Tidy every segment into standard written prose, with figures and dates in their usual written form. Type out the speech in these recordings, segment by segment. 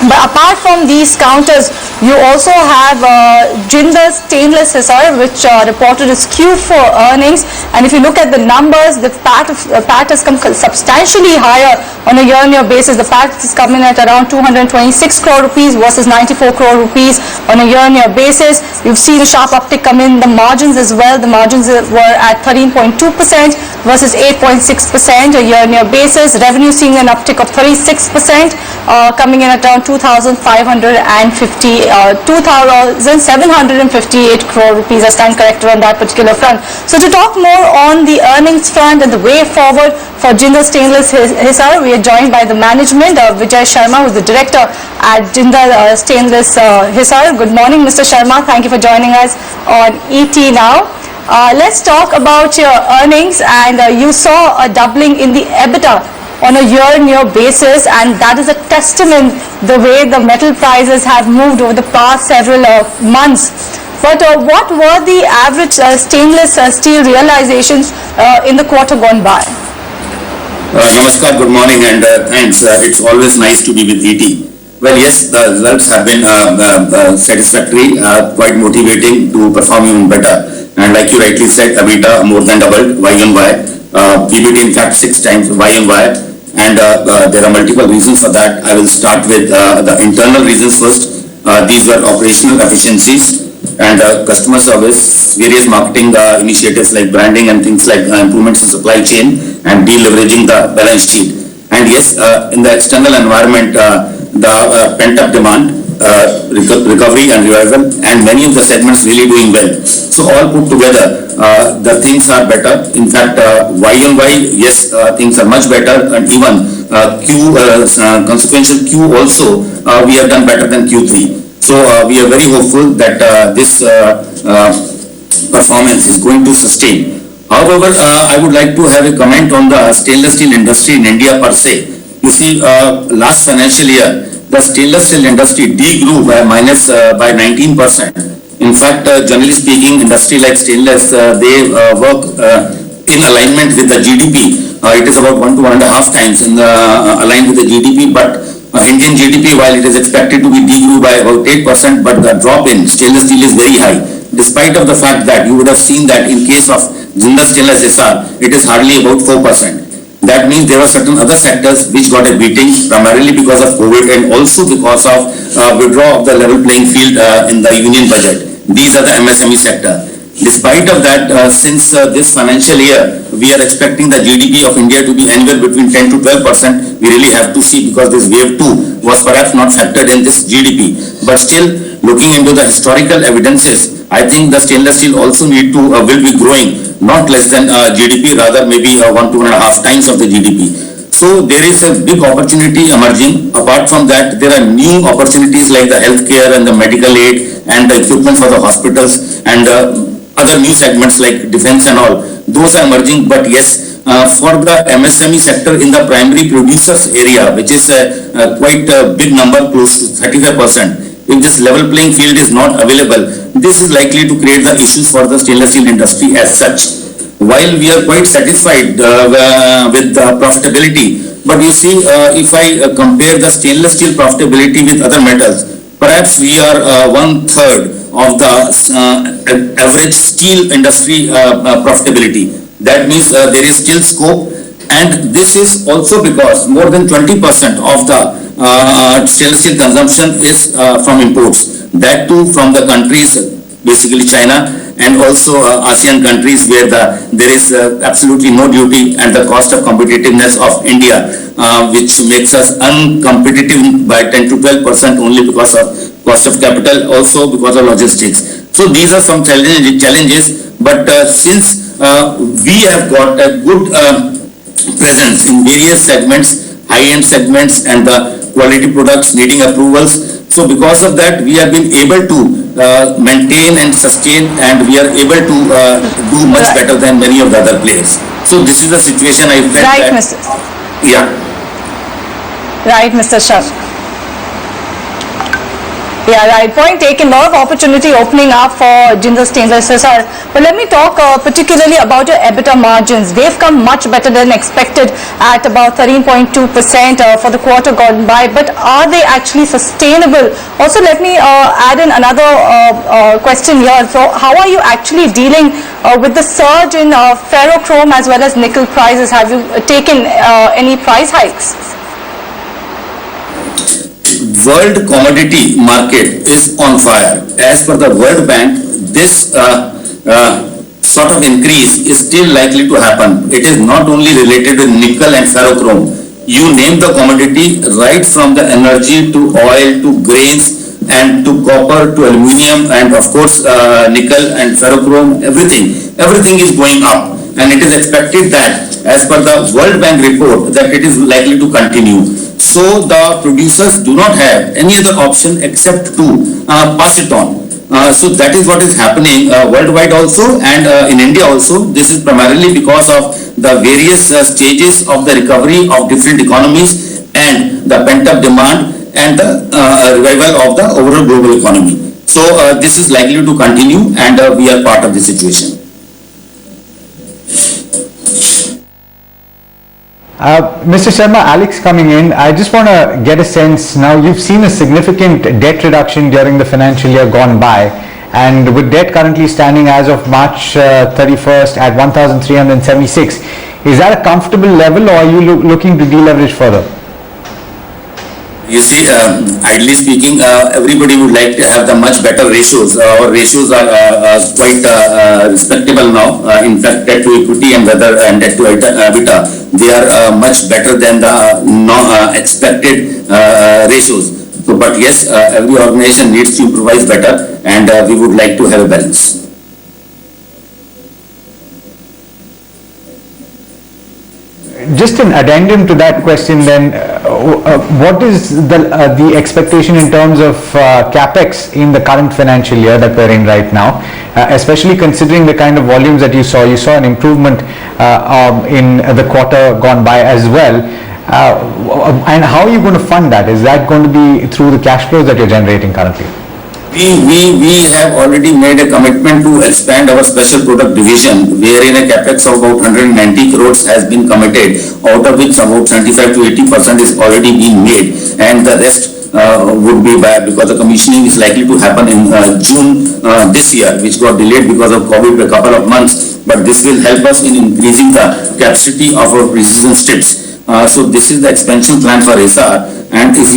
But apart from these counters, you also have Jindal Stainless Hisar, which reported its Q4 earnings. And if you look at the numbers, the PAT has come substantially higher on a year-on-year basis. The PAT is coming at around 226 crore rupees versus 94 crore rupees on a year-on-year basis. You've seen a sharp uptick come in the margins as well. The margins were at 13.2% versus 8.6% a year-on-year basis. Revenue seeing an uptick of 36%, coming in at around 2,758 crore rupees. I stand corrected on that particular front. So to talk more on the earnings front and the way forward for Jindal Stainless Hisar, we are joined by the management of Vijay Sharma, who is the director at Jindal Stainless Hisar. Good morning, Mr. Sharma. Thank you for joining us on ET Now. Let's talk about your earnings, and you saw a doubling in the EBITDA on a year-on-year basis, and that is a testament the way the metal prices have moved over the past several months. But what were the average stainless steel realizations in the quarter gone by? Namaskar, good morning, and thanks. It's always nice to be with ET. Well, yes, the results have been satisfactory, quite motivating to perform even better. And like you rightly said, EBITDA more than doubled Y-on-Y, PBT in fact 6 times Y-on-Y. And there are multiple reasons for that. I will start with the internal reasons first. These were operational efficiencies and customer service, various marketing initiatives like branding and things like improvements in supply chain and deleveraging the balance sheet. And yes, in the external environment, the pent-up demand, recovery and revival, and many of the segments really doing well. So all put together, the things are better. In fact, Y-on-Y, yes, things are much better, and even consequential Q also, we have done better than Q3. So we are very hopeful that this performance is going to sustain. However, I would like to have a comment on the stainless steel industry in India per se. You see, last financial year, the stainless steel industry degrew by 19%. In fact, generally speaking, industry like stainless, they work in alignment with the GDP. It is about 1 to 1.5 times aligned with the GDP, but Indian GDP, while it is expected to be degrew by about 8%, but the drop in stainless steel is very high. Despite of the fact that you would have seen that in case of Jindal Stainless Hisar, it is hardly about 4%. That means there were certain other sectors which got a beating, primarily because of COVID and also because of withdrawal of the level playing field in the union budget. These are the MSME sector. Despite of that, since this financial year, we are expecting the GDP of India to be anywhere between 10 to 12%. We really have to see, because this wave 2 was perhaps not factored in this GDP. But still, looking into the historical evidences, I think the stainless steel also will be growing not less than GDP, rather maybe 1 to 1.5 times of the GDP. So there is a big opportunity emerging. Apart from that, there are new opportunities like the healthcare and the medical aid and the equipment for the hospitals and other new segments like defense and all. Those are emerging. But yes, for the MSME sector in the primary producers area, which is quite a big number, close to 35%. If this level playing field is not available, this is likely to create the issues for the stainless steel industry as such. While we are quite satisfied with the profitability, but you see, if I compare the stainless steel profitability with other metals, perhaps we are 1/3 of the average steel industry profitability. That means there is still scope, and this is also because more than 20% of the stainless steel consumption is from imports. That too from the countries, basically China and also ASEAN countries, where there is absolutely no duty, and the cost of competitiveness of India, which makes us uncompetitive by 10 to 12% only because of cost of capital, also because of logistics. So these are some challenges, but since we have got a good presence in various segments, high-end segments and the quality products needing approvals. So because of that, we have been able to maintain and sustain, and we are able to do much better than many of the other players. So this is the situation I felt. Right, Mr. Yeah. Right, Mr. Shah. Yeah, right. Point taken. Lot of opportunity opening up for Jindal Stainless, sir. But let me talk particularly about your EBITDA margins. They've come much better than expected at about 13.2% for the quarter gone by. But are they actually sustainable? Also, let me add in another question here. So, how are you actually dealing with the surge in ferrochrome as well as nickel prices? Have you taken any price hikes? World commodity market is on fire. As per the World Bank, this sort of increase is still likely to happen. It is not only related to nickel and ferrochrome. You name the commodity, right from the energy to oil to grains and to copper to aluminium and of course nickel and ferrochrome, everything is going up, and it is expected that as per the World Bank report that it is likely to continue. So the producers do not have any other option except to pass it on. So that is what is happening worldwide also, and in India also. This is primarily because of the various stages of the recovery of different economies and the pent-up demand and the revival of the overall global economy. So this is likely to continue, and we are part of the situation. Mr. Sharma, Alex coming in, I just want to get a sense, now you've seen a significant debt reduction during the financial year gone by, and with debt currently standing as of March 31st at 1,376, is that a comfortable level, or are you looking to deleverage further? You see, ideally speaking, everybody would like to have the much better ratios. Our ratios are quite respectable now. In fact, debt to equity and debt to EBITDA, they are much better than the expected ratios. So, but yes, every organization needs to improvise better, and we would like to have a balance. Just an addendum to that question then, what is the expectation in terms of capex in the current financial year that we're in right now, especially considering the kind of volumes that you saw? You saw an improvement in the quarter gone by as well, and how are you going to fund that? Is that going to be through the cash flows that you're generating currently? We have already made a commitment to expand our special product division, wherein a capex of about 190 crores has been committed, out of which about 75 to 80% is already being made, and the rest would be because the commissioning is likely to happen in June this year, which got delayed because of COVID by a couple of months. But this will help us in increasing the capacity of our precision strips. So this is the expansion plan for Essar, and if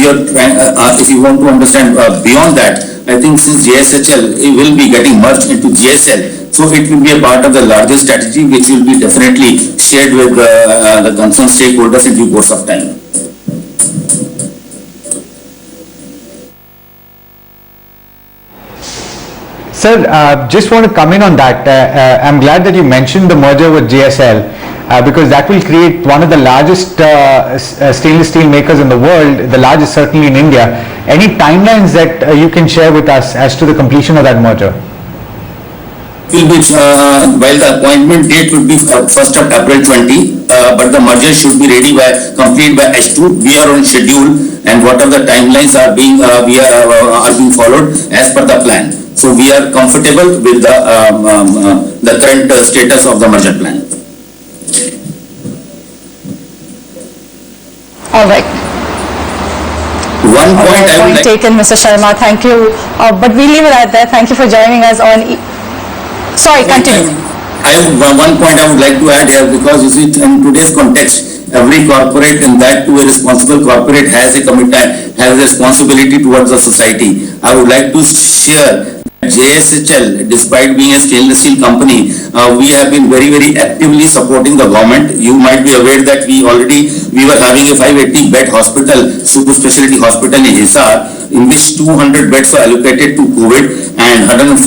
you want to understand beyond that, I think since JSHL will be getting merged into JSL, so it will be a part of the larger strategy which will be definitely shared with the concerned stakeholders in due course of time. Sir, just want to come in on that. I'm glad that you mentioned the merger with JSL because that will create one of the largest stainless steel makers in the world, the largest certainly in India. Any timelines that you can share with us as to the completion of that merger? Will be, while the appointment date would be 1st of April 20, but the merger should be ready complete by H2. We are on schedule, and whatever the timelines are being followed as per the plan. So we are comfortable with the current status of the merger plan. All right. One point I would like taken, Mr. Sharma. Thank you. But we leave it at that. Thank you for joining us on. Sorry, continue. One point I would like to add here, because you see, in today's context, every corporate, and that too a responsible corporate, has a commitment, has a responsibility towards the society. I would like to share JSHL, despite being a stainless steel company, we have been very, very actively supporting the government. You might be aware that we were having a 580-bed hospital, super specialty hospital in Hisar, in which 200 beds were allocated to COVID and 150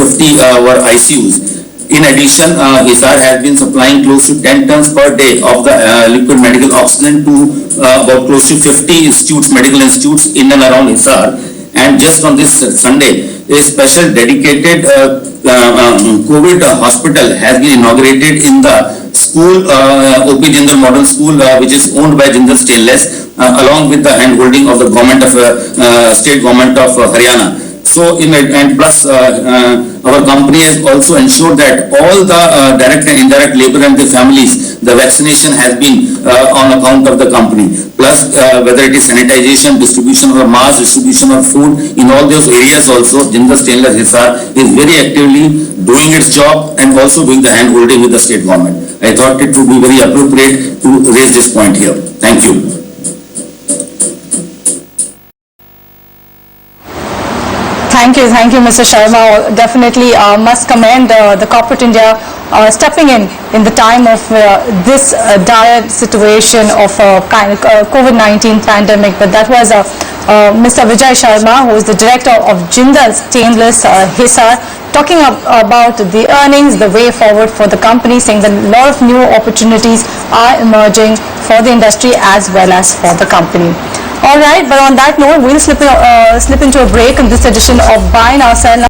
were ICUs. In addition, Hisar has been supplying close to 10 tons per day of the liquid medical oxygen to about close to 50 medical institutes in and around Hisar. And just on this Sunday, a special dedicated COVID hospital has been inaugurated in the school, OP Jindal Model School, which is owned by Jindal Stainless, along with the handholding of the government of state government of Haryana. So also and plus our company has also ensured that all the direct and indirect labor and the families, the vaccination has been on account of the company. Plus whether it is sanitization, distribution of mass, distribution of food, in all those areas also Jindal Stainless Hisar is very actively doing its job and also doing the hand holding with the state government. I thought it would be very appropriate to raise this point here. Thank you. Thank you, Mr. Sharma. Definitely must commend the corporate India stepping in the time of this dire situation of COVID-19 pandemic. But that was Mr. Vijay Sharma, who is the director of Jindal Stainless Hisar, talking about the earnings, the way forward for the company, saying that a lot of new opportunities are emerging for the industry as well as for the company. All right, but on that note, we'll slip into a break in this edition of Buy Now Sell Now.